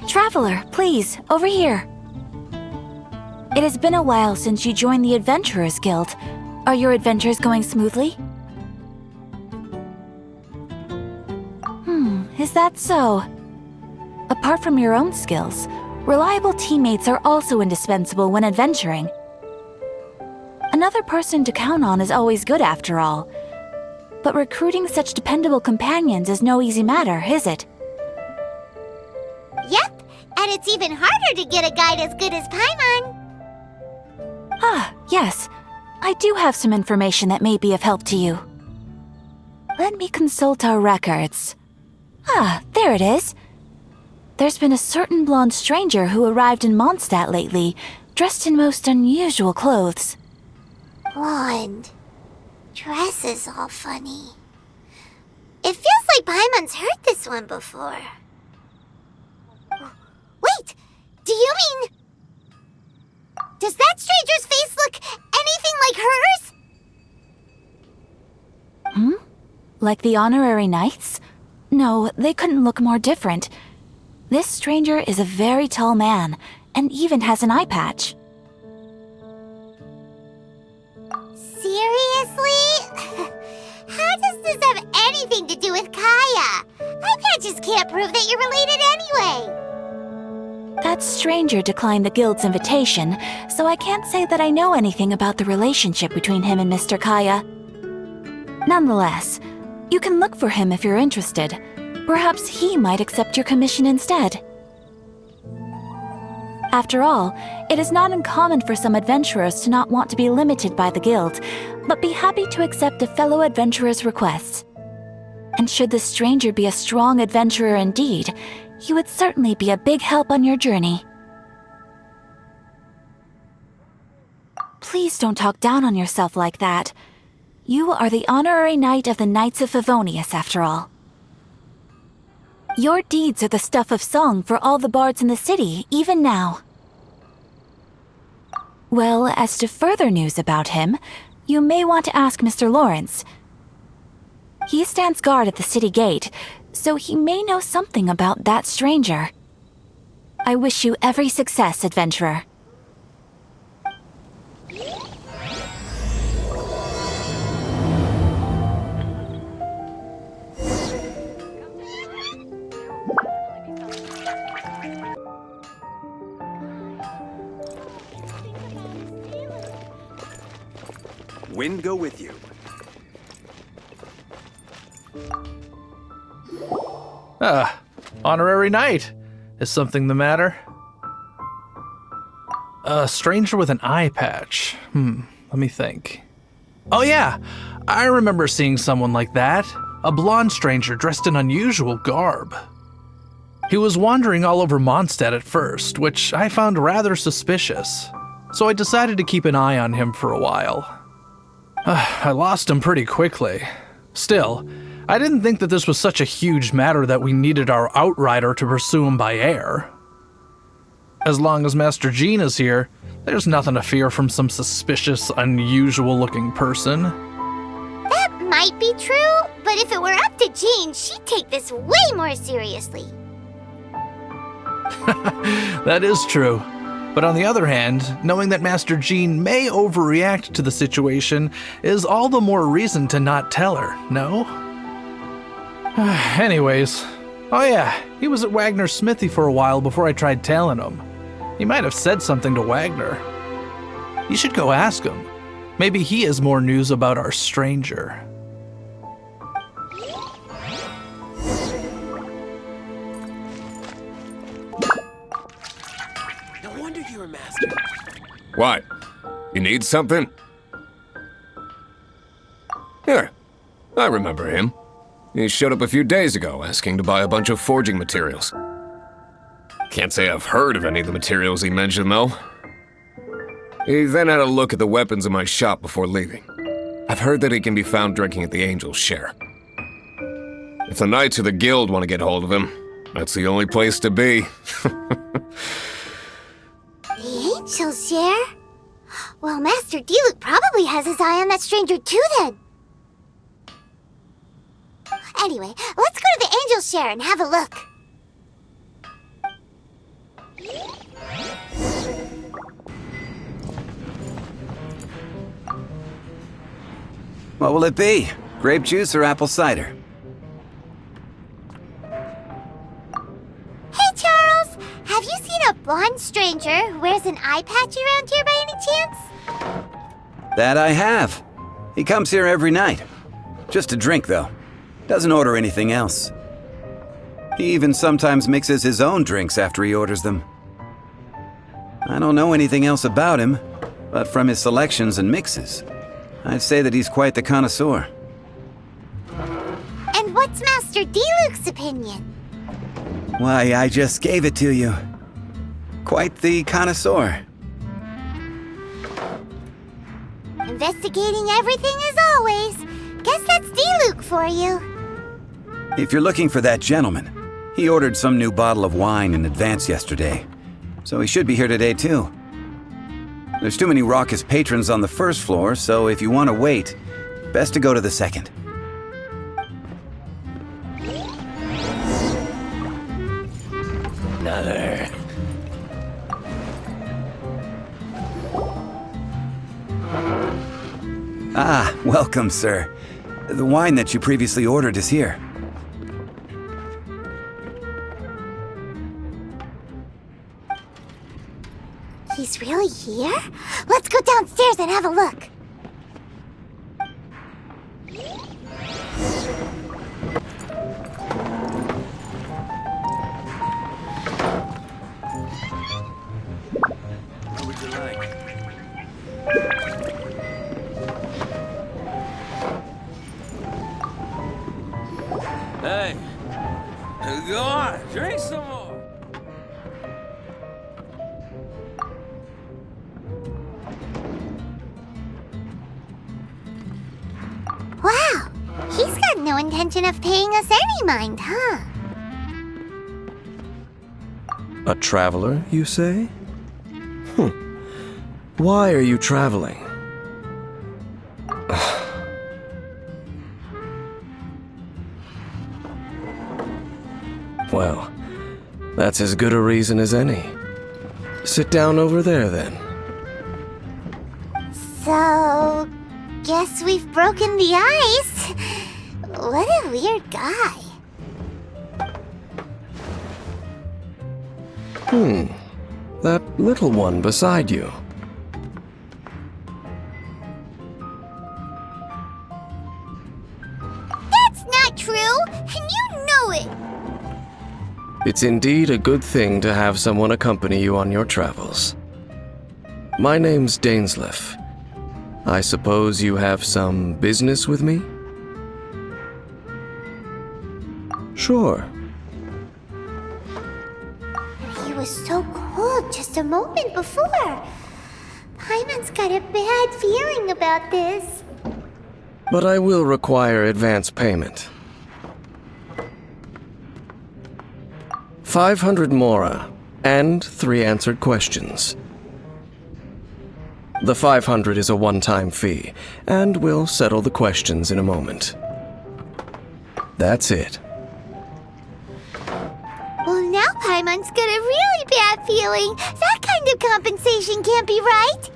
Traveler, please, over here. It has been a while since you joined the Adventurers Guild. Are your adventures going smoothly? Is that so? Apart from your own skills, reliable teammates are also indispensable when adventuring. Another person to count on is always good after all. But recruiting such dependable companions is no easy matter, is it? Yep, and it's even harder to get a guide as good as Paimon. Ah, yes. I do have some information that may be of help to you. Let me consult our records. Ah, there it is. There's been a certain blonde stranger who arrived in Mondstadt lately, dressed in most unusual clothes. Blonde. Dresses all funny. It feels like Paimon's heard this one before. Wait! Do you mean... Does that stranger's face look anything like hers? Like the honorary knights? No, they couldn't look more different. This stranger is a very tall man, and even has an eye patch. Seriously? How does this have anything to do with Kaya? Eye patches can't prove that you're related anyway. That stranger declined the guild's invitation, so I can't say that I know anything about the relationship between him and Mr. Kaya. Nonetheless, you can look for him if you're interested. Perhaps he might accept your commission instead. After all, it is not uncommon for some adventurers to not want to be limited by the guild, but be happy to accept a fellow adventurer's requests. And should the stranger be a strong adventurer indeed, he would certainly be a big help on your journey. Please don't talk down on yourself like that. You are the honorary knight of the Knights of Favonius, after all. Your deeds are the stuff of song for all the bards in the city, even now. Well, as to further news about him, you may want to ask Mr. Lawrence. He stands guard at the city gate, so he may know something about that stranger. I wish you every success, adventurer. Wind go with you. Honorary knight. Is something the matter? A stranger with an eye patch. Let me think. Oh yeah, I remember seeing someone like that. A blonde stranger dressed in unusual garb. He was wandering all over Mondstadt at first, which I found rather suspicious. So I decided to keep an eye on him for a while. I lost him pretty quickly. Still, I didn't think that this was such a huge matter that we needed our outrider to pursue him by air. As long as Master Jean is here, there's nothing to fear from some suspicious, unusual-looking person. That might be true, but if it were up to Jean, she'd take this way more seriously. That is true. But on the other hand, knowing that Master Jean may overreact to the situation is all the more reason to not tell her, no? Anyways, oh yeah, he was at Wagner's smithy for a while before I tried tailing him. He might have said something to Wagner. You should go ask him. Maybe he has more news about our stranger. No wonder you're a master. What? You need something? Here, I remember him. He showed up a few days ago asking to buy a bunch of forging materials. Can't say I've heard of any of the materials he mentioned, though. He then had a look at the weapons in my shop before leaving. I've heard that he can be found drinking at the Angel's Share. If the Knights of the Guild want to get hold of him, That's the only place to be. The angel share? Well, Master Diluc probably has his eye on that stranger too then. Anyway, let's go to the angel share and have a look. What will it be? Grape juice or apple cider? Hey, Charles! Have you seen a blonde stranger who wears an eye patch around here by any chance? That I have. He comes here every night. Just to drink, though. Doesn't order anything else. He even sometimes mixes his own drinks after he orders them. I don't know anything else about him, but from his selections and mixes, I'd say that he's quite the connoisseur. And what's Master Diluc's opinion? Why, I just gave it to you. Quite the connoisseur. Investigating everything as always. Guess that's Diluc for you. If you're looking for that gentleman, he ordered some new bottle of wine in advance yesterday, so he should be here today too. There's too many raucous patrons on the first floor, so if you want to wait, best to go to the second. Another. Ah, welcome, sir. The wine that you previously ordered is here. He's really here? Let's go downstairs and have a look. What would you like? Hey, go on, drink some more. Wow, he's got no intention of paying us any mind, huh? A traveler, you say? Why are you traveling? Well, that's as good a reason as any. Sit down over there, then. So, guess we've broken the ice. What a weird guy. That little one beside you. That's not true, and you know it. It's indeed a good thing to have someone accompany you on your travels. My name's Dansleif. I suppose you have some business with me? Sure. He was so cold just a moment before. Paimon's got a bad feeling about this. But I will require advance payment. 500 mora and 3 answered questions. The 500 is a one-time fee, and we'll settle the questions in a moment. That's it. Well, now Paimon's got a really bad feeling. That kind of compensation can't be right.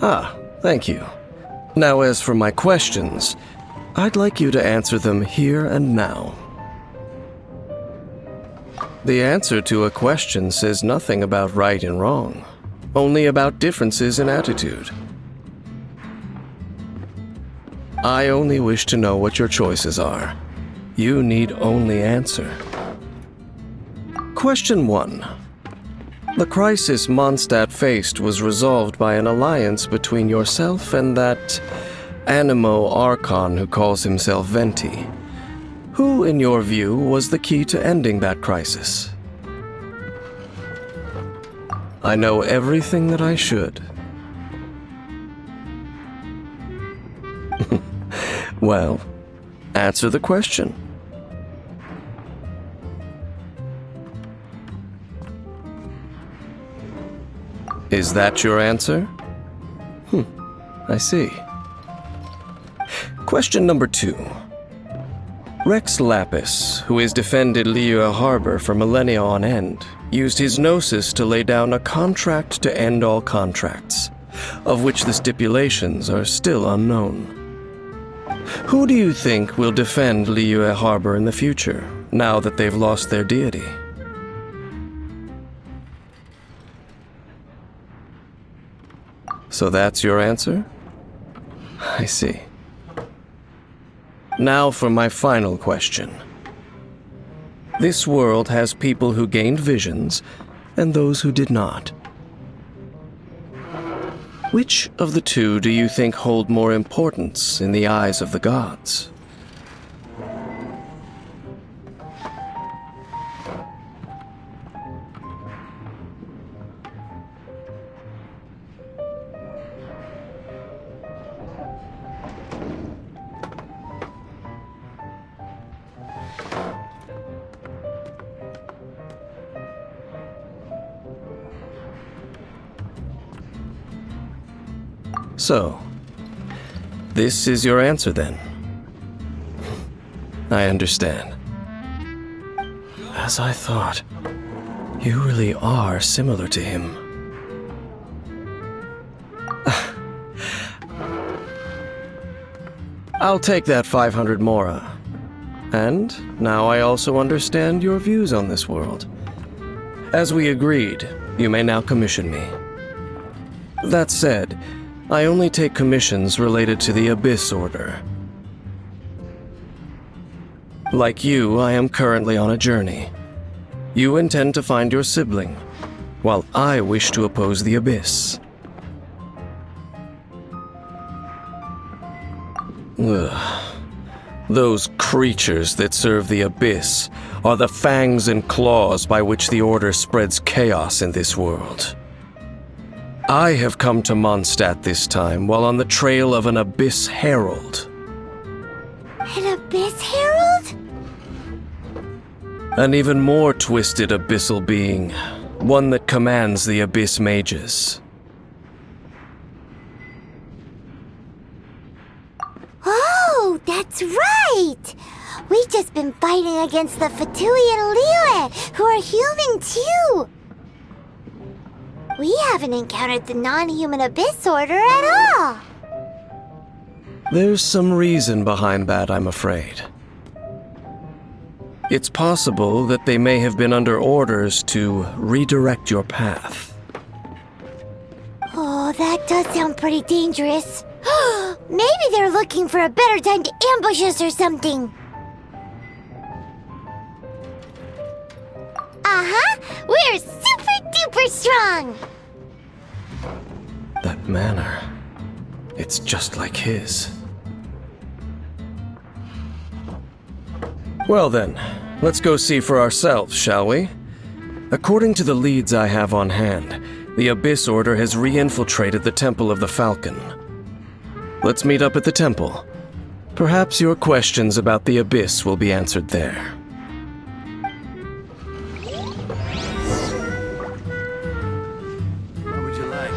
Ah, thank you. Now as for my questions, I'd like you to answer them here and now. The answer to a question says nothing about right and wrong, only about differences in attitude. I only wish to know what your choices are. You need only answer. Question 1. The crisis Mondstadt faced was resolved by an alliance between yourself and that Animo Archon who calls himself Venti. Who, in your view, was the key to ending that crisis? I know everything that I should. Well, answer the question. Is that your answer? I see. Question number 2. Rex Lapis, who has defended Liyue Harbor for millennia on end, used his gnosis to lay down a contract to end all contracts, of which the stipulations are still unknown. Who do you think will defend Liyue Harbor in the future, now that they've lost their deity? So that's your answer? I see. Now for my final question. This world has people who gained visions, and those who did not. Which of the two do you think hold more importance in the eyes of the gods? So, this is your answer then? I understand. As I thought, you really are similar to him. I'll take that 500 mora. And now I also understand your views on this world. As we agreed, you may now commission me. That said, I only take commissions related to the Abyss Order. Like you, I am currently on a journey. You intend to find your sibling, while I wish to oppose the Abyss. Ugh. Those creatures that serve the Abyss are the fangs and claws by which the Order spreads chaos in this world. I have come to Mondstadt this time while on the trail of an Abyss Herald. An Abyss Herald? An even more twisted abyssal being, one that commands the Abyss Mages. Oh, that's right! We've just been fighting against the Fatui and Liyue, who are human too! We haven't encountered the non-human Abyss Order at all! There's some reason behind that, I'm afraid. It's possible that they may have been under orders to redirect your path. Oh, that does sound pretty dangerous. Maybe they're looking for a better time to ambush us or something. Uh-huh! We're super duper strong! That manner, it's just like his. Well then, let's go see for ourselves, shall we? According to the leads I have on hand, the Abyss Order has re-infiltrated the Temple of the Falcon. Let's meet up at the temple. Perhaps your questions about the Abyss will be answered there. What would you like?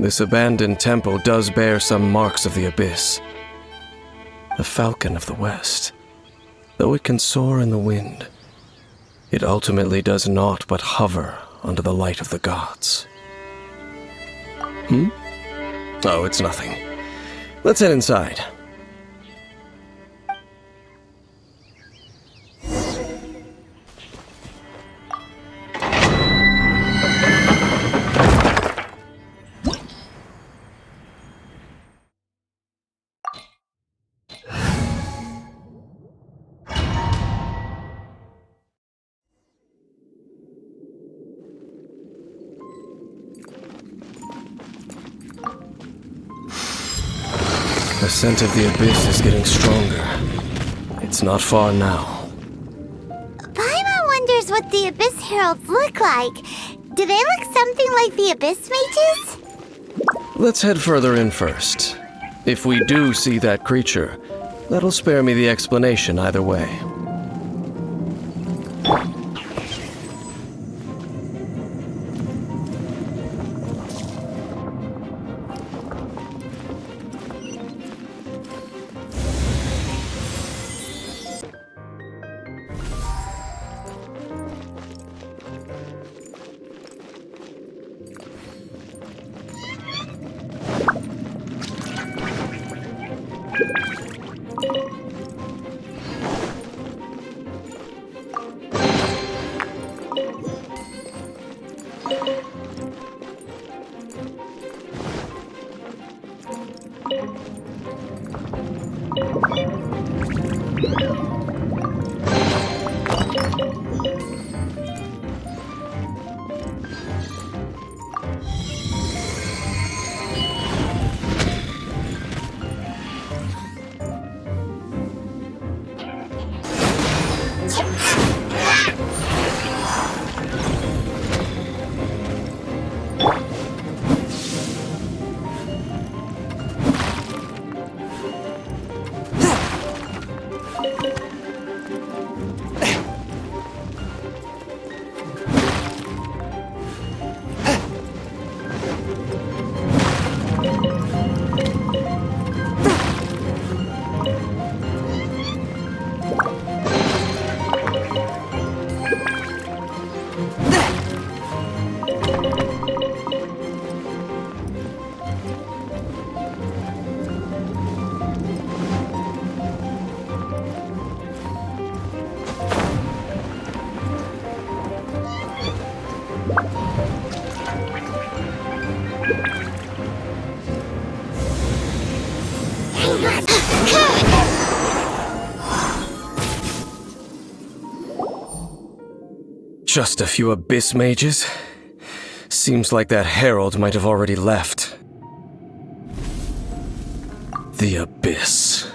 This abandoned temple does bear some marks of the Abyss. The Falcon of the West. Though it can soar in the wind, it ultimately does naught but hover under the light of the gods. Oh, it's nothing. Let's head inside. The scent of the abyss is getting stronger. It's not far now. Paimon wonders what the Abyss Heralds look like. Do they look something like the Abyss Mages? Let's head further in first. If we do see that creature, that'll spare me the explanation either way. Just a few Abyss Mages? Seems like that Herald might have already left. The Abyss.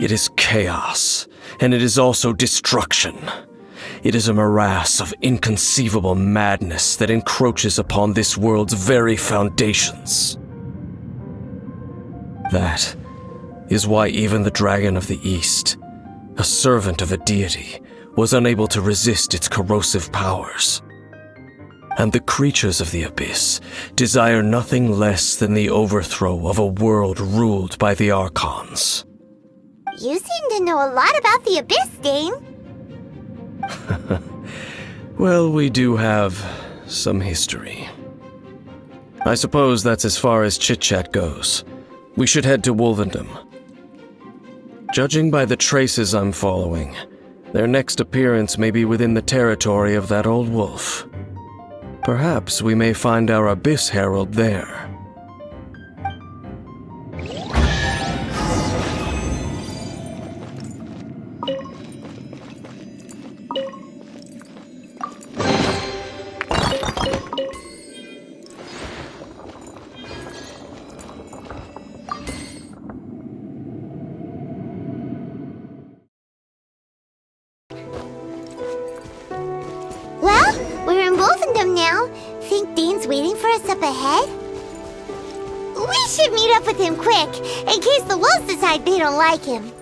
It is chaos, and it is also destruction. It is a morass of inconceivable madness that encroaches upon this world's very foundations. That is why even the Dragon of the East, a servant of a deity, was unable to resist its corrosive powers. And the creatures of the Abyss desire nothing less than the overthrow of a world ruled by the Archons. You seem to know a lot about the Abyss, Dane. Well, we do have some history. I suppose that's as far as chit-chat goes. We should head to Wolvendom. Judging by the traces I'm following, their next appearance may be within the territory of that old wolf. Perhaps we may find our Abyss Herald there. Well, we're in Wolfendom now. Think Dane's waiting for us up ahead? We should meet up with him quick, in case the wolves decide they don't like him.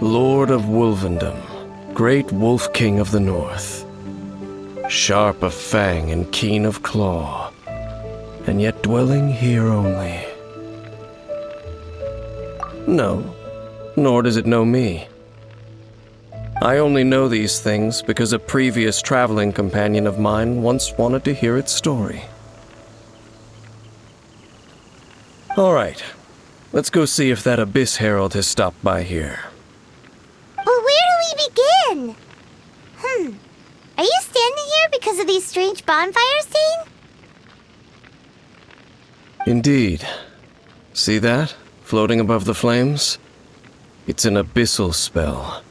Lord of Wolvendom, great Wolf King of the North. Sharp of fang and keen of claw, and yet dwelling here only. No, nor does it know me. I only know these things because a previous traveling companion of mine once wanted to hear its story. All right, let's go see if that Abyss Herald has stopped by here. But where do we begin? Are you standing here because of these strange bonfires, Dane? Indeed. See that, floating above the flames? It's an abyssal spell.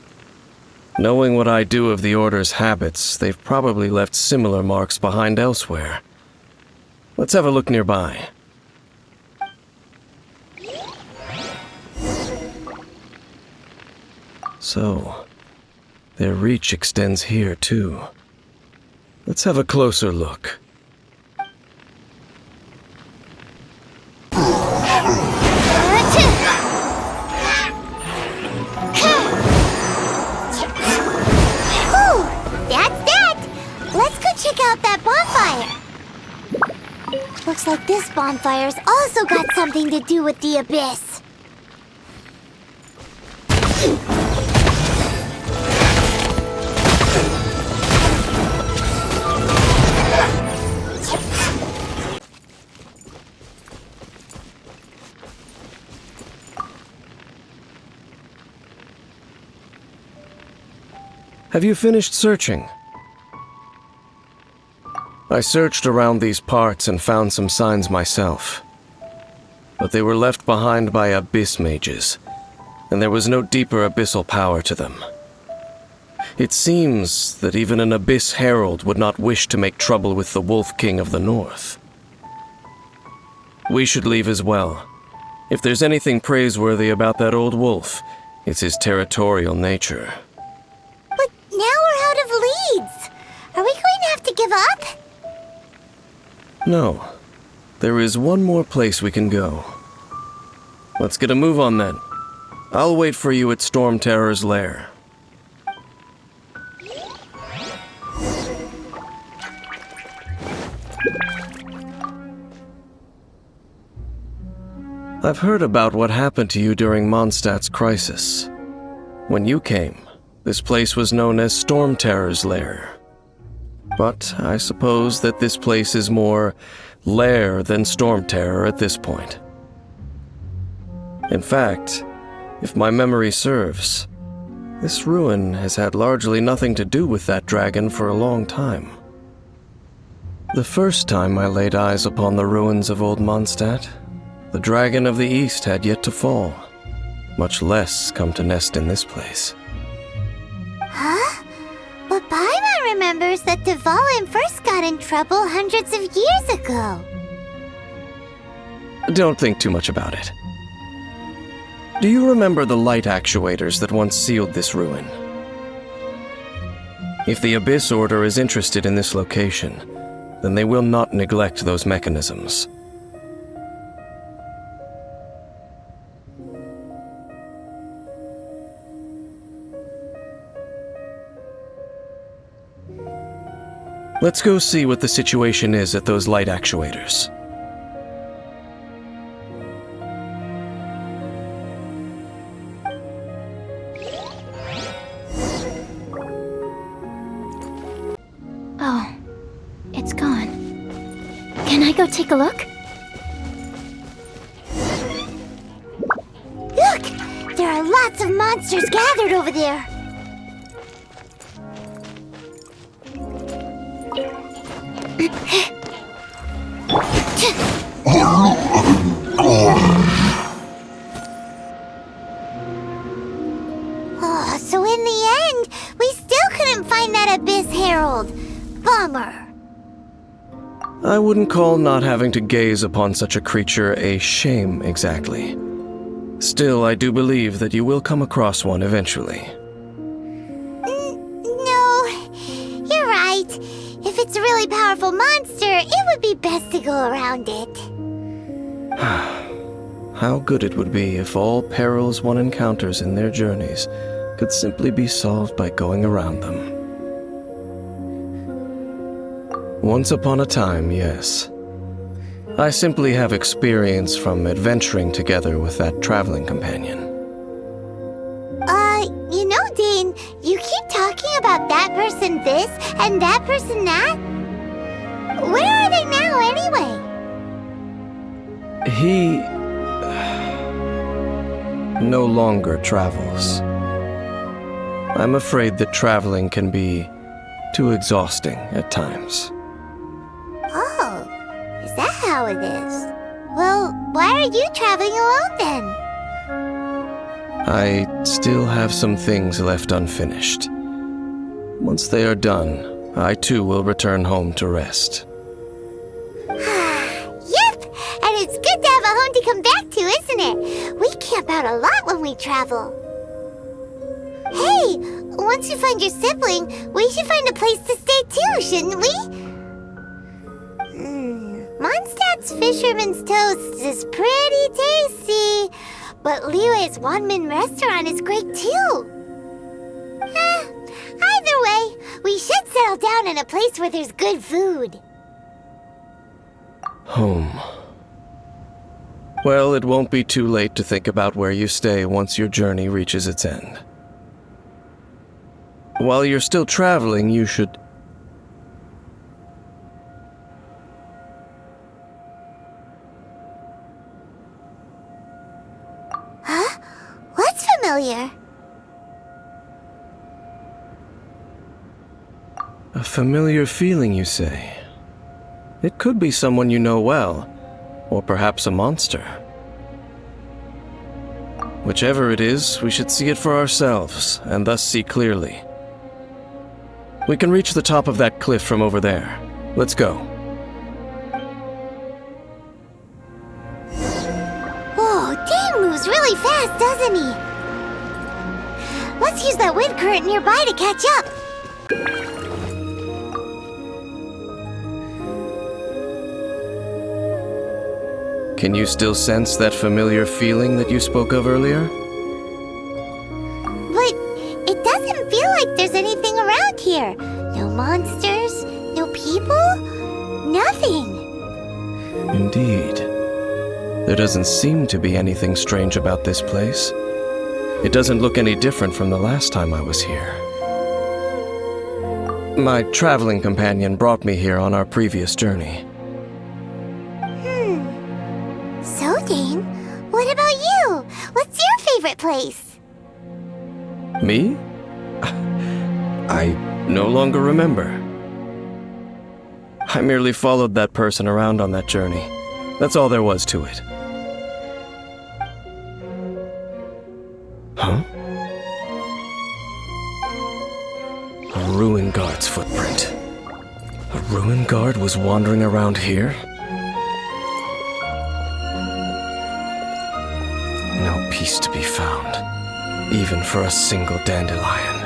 Knowing what I do of the Order's habits, they've probably left similar marks behind elsewhere. Let's have a look nearby. So, their reach extends here too. Let's have a closer look. Check out that bonfire! Looks like this bonfire's also got something to do with the abyss. Have you finished searching? I searched around these parts and found some signs myself. But they were left behind by abyss mages, and there was no deeper abyssal power to them. It seems that even an abyss herald would not wish to make trouble with the Wolf King of the North. We should leave as well. If there's anything praiseworthy about that old wolf, it's his territorial nature. But now we're out of leads. Are we going to have to give up? No. There is one more place we can go. Let's get a move on then. I'll wait for you at Storm Terror's lair. I've heard about what happened to you during Mondstadt's crisis. When you came, this place was known as Storm Terror's lair. But I suppose that this place is more lair than Storm Terror at this point. In fact, if my memory serves, this ruin has had largely nothing to do with that dragon for a long time. The first time I laid eyes upon the ruins of Old Mondstadt, the dragon of the East had yet to fall, much less come to nest in this place. Huh? But Paimon remembers that Dvalin first got in trouble hundreds of years ago. Don't think too much about it. Do you remember the light actuators that once sealed this ruin? If the Abyss Order is interested in this location, then they will not neglect those mechanisms. Let's go see what the situation is at those light actuators. Oh, it's gone. Can I go take a look? Look! There are lots of monsters gathered over there. Oh, so in the end, we still couldn't find that Abyss Herald. Bummer. I wouldn't call not having to gaze upon such a creature a shame exactly. Still, I do believe that you will come across one eventually. No, you're right. If it's a really powerful monster, it would be best to go around it. How good it would be if all perils one encounters in their journeys could simply be solved by going around them. Once upon a time, yes. I simply have experience from adventuring together with that traveling companion. You know, Dane, you keep talking about that person this and that person that. Where are they now, anyway? He no longer travels. I'm afraid that traveling can be too exhausting at times. Oh, is that how it is? Well, why are you traveling alone then? I still have some things left unfinished. Once they are done, I too will return home to rest. Yep, and it's good to have a home to come back to, isn't it? We camp out a lot when we travel. Hey, once you find your sibling, we should find a place to stay too, shouldn't we? Mondstadt's Fisherman's Toast is pretty tasty, but Liyue's Wanmin restaurant is great too. Either way, we should settle down in a place where there's good food. Home. Well, it won't be too late to think about where you stay once your journey reaches its end. While you're still traveling, you should... Huh? What's familiar? A familiar feeling, you say? It could be someone you know well, or perhaps a monster. Whichever it is, we should see it for ourselves, and thus see clearly. We can reach the top of that cliff from over there. Let's go. Whoa, Dane moves really fast, doesn't he? Let's use that wind current nearby to catch up. Can you still sense that familiar feeling that you spoke of earlier? But it doesn't feel like there's anything around here. No monsters, no people, nothing. Indeed. There doesn't seem to be anything strange about this place. It doesn't look any different from the last time I was here. My traveling companion brought me here on our previous journey. So, Dane, what about you? What's your favorite place? Me? I no longer remember. I merely followed that person around on that journey. That's all there was to it. Huh? A ruin guard's footprint. A ruin guard was wandering around here? No peace to be found, even for a single dandelion.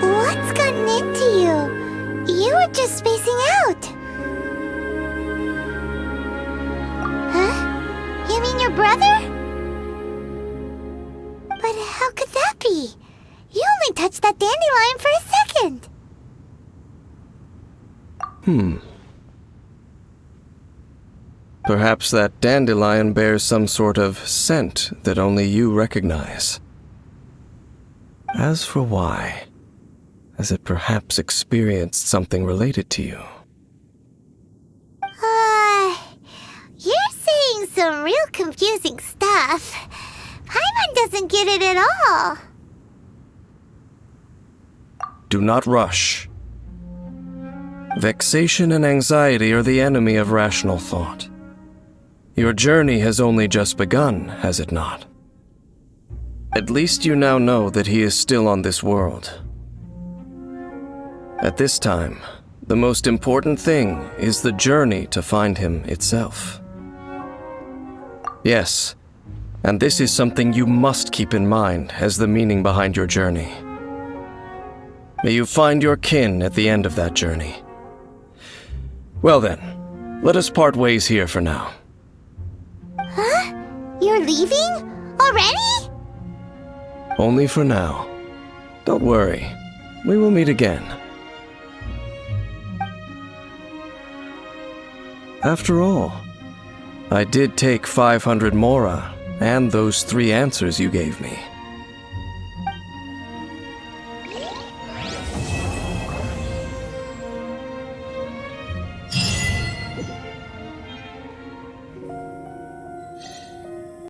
What's gotten into you? You were just spacing out. Huh? You mean your brother? But how could that be? You only touched that dandelion for a second. Perhaps that dandelion bears some sort of scent that only you recognize. As for why, has it perhaps experienced something related to you? You're saying some real confusing stuff. Paimon doesn't get it at all. Do not rush. Vexation and anxiety are the enemy of rational thought. Your journey has only just begun, has it not? At least you now know that he is still on this world. At this time, the most important thing is the journey to find him itself. Yes, and this is something you must keep in mind as the meaning behind your journey. May you find your kin at the end of that journey. Well then, let us part ways here for now. Huh? You're leaving? Already? Only for now. Don't worry, we will meet again. After all, I did take 500 mora and those 3 answers you gave me.